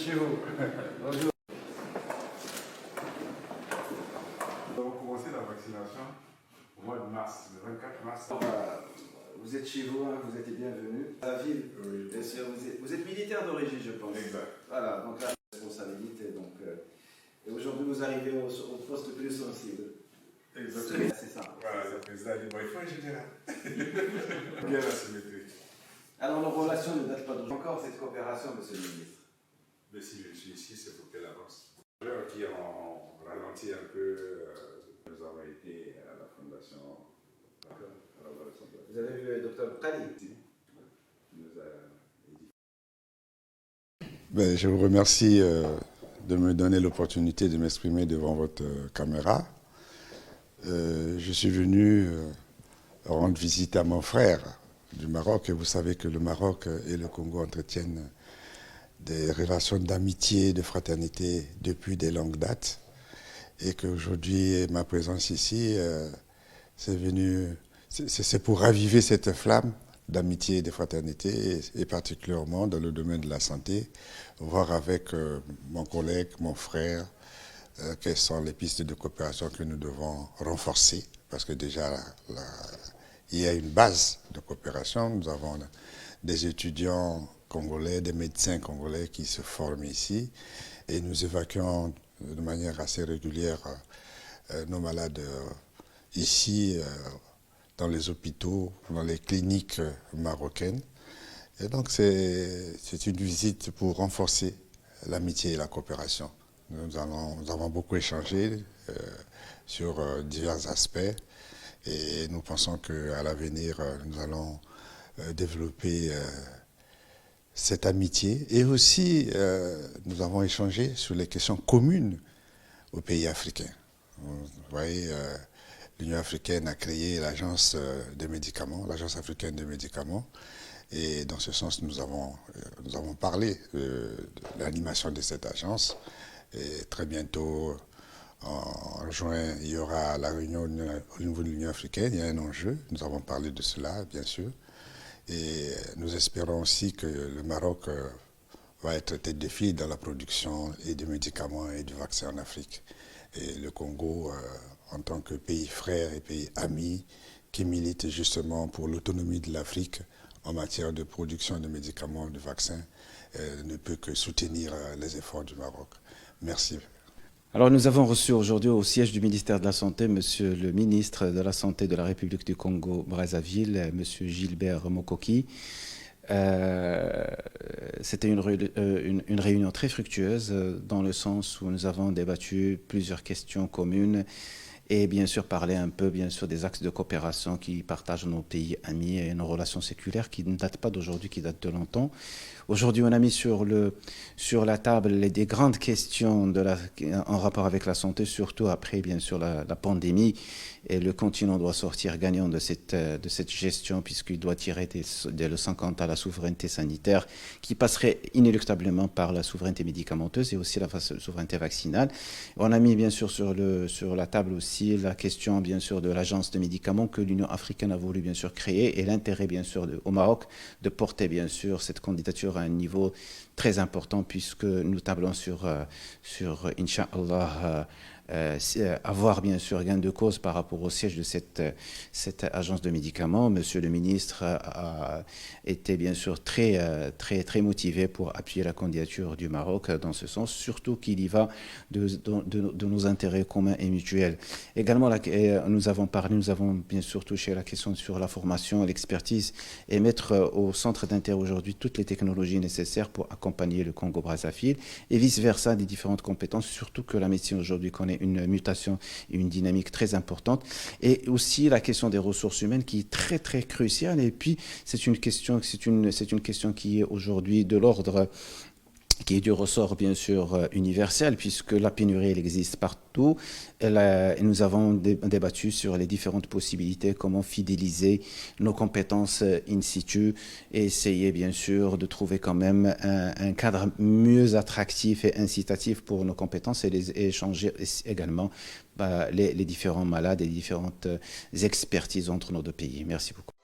chez vous. Bonjour. Nous avons commencé la vaccination au mois de mars, le 24 mars. Vous êtes chez vous, hein, vous êtes bienvenus. À la ville, Oui. bien sûr, vous êtes militaire d'origine, je pense. Exact. Voilà, donc la responsabilité. Donc, et aujourd'hui, vous arrivez au poste le plus sensible. Exactement. C'est ça. Voilà, le président dit, bon, il faut un général. Bien la symétrie. Alors, nos relations ne datent pas d'aujourd'hui. Encore cette coopération, monsieur le ministre. Mais si je suis ici, c'est pour qu'elle avance. Alors qui ont ralenti un peu, nous avons été à la fondation. Vous avez vu le docteur Kali? Je vous remercie de me donner l'opportunité de m'exprimer devant votre caméra. Je suis venu rendre visite à mon frère du Maroc, et vous savez que le Maroc et le Congo entretiennent des relations d'amitié, de fraternité depuis des longues dates, et qu'aujourd'hui ma présence ici, c'est pour raviver cette flamme d'amitié et de fraternité, et particulièrement dans le domaine de la santé, voir avec mon collègue, mon frère, quelles sont les pistes de coopération que nous devons renforcer, parce que déjà il y a une base de coopération. Nous avons des étudiants congolais, des médecins congolais qui se forment ici, et nous évacuons de manière assez régulière nos malades ici, dans les hôpitaux, dans les cliniques marocaines. Et donc c'est une visite pour renforcer l'amitié et la coopération. Nous avons beaucoup échangé sur divers aspects, et nous pensons qu'à l'avenir, nous allons développer cette amitié. Et aussi, nous avons échangé sur les questions communes aux pays africains. Vous voyez, l'Union africaine a créé l'agence des médicaments, l'agence africaine des médicaments. Et dans ce sens, nous avons parlé de l'animation de cette agence. Et très bientôt, en juin, il y aura la réunion au niveau de l'Union africaine. Il y a un enjeu. Nous avons parlé de cela, bien sûr. Et nous espérons aussi que le Maroc va être tête de file dans la production et de médicaments et de vaccins en Afrique. Et le Congo, en tant que pays frère et pays ami, qui milite justement pour l'autonomie de l'Afrique en matière de production de médicaments, de vaccins, ne peut que soutenir les efforts du Maroc. Merci. Alors nous avons reçu aujourd'hui au siège du ministère de la Santé Monsieur le ministre de la Santé de la République du Congo-Brazzaville, Monsieur Gilbert Mokoki. C'était une réunion très fructueuse dans le sens où nous avons débattu plusieurs questions communes et bien sûr parler un peu bien sûr des axes de coopération qui partagent nos pays amis et nos relations séculaires qui ne datent pas d'aujourd'hui, qui datent de longtemps. Aujourd'hui, on a mis sur la table des grandes questions en rapport avec la santé, surtout après bien sûr la pandémie. Et le continent doit sortir gagnant de cette gestion puisqu'il doit tirer des leçons quant à la souveraineté sanitaire qui passerait inéluctablement par la souveraineté médicamenteuse et aussi la souveraineté vaccinale. On a mis bien sûr sur la table aussi la question bien sûr de l'agence de médicaments que l'Union africaine a voulu bien sûr créer et l'intérêt bien sûr au Maroc de porter bien sûr cette candidature à un niveau très important puisque nous tablons sur Inch'Allah, avoir bien sûr gain de cause par rapport au siège de cette agence de médicaments. Monsieur le ministre a été bien sûr très motivé pour appuyer la candidature du Maroc dans ce sens, surtout qu'il y va de nos intérêts communs et mutuels. Également, nous avons bien sûr touché la question sur la formation, l'expertise et mettre au centre d'intérêt aujourd'hui toutes les technologies nécessaires pour accompagner le Congo-Brazzaville et vice-versa des différentes compétences, surtout que la médecine aujourd'hui connaît une mutation et une dynamique très importante. Et aussi la question des ressources humaines qui est très très cruciale. Et puis c'est une question qui est aujourd'hui de l'ordre qui est du ressort bien sûr universel puisque la pénurie elle existe partout. Et nous avons débattu sur les différentes possibilités, comment fidéliser nos compétences in situ et essayer bien sûr de trouver quand même un cadre mieux attractif et incitatif pour nos compétences et échanger également les différents malades et les différentes expertises entre nos deux pays. Merci beaucoup.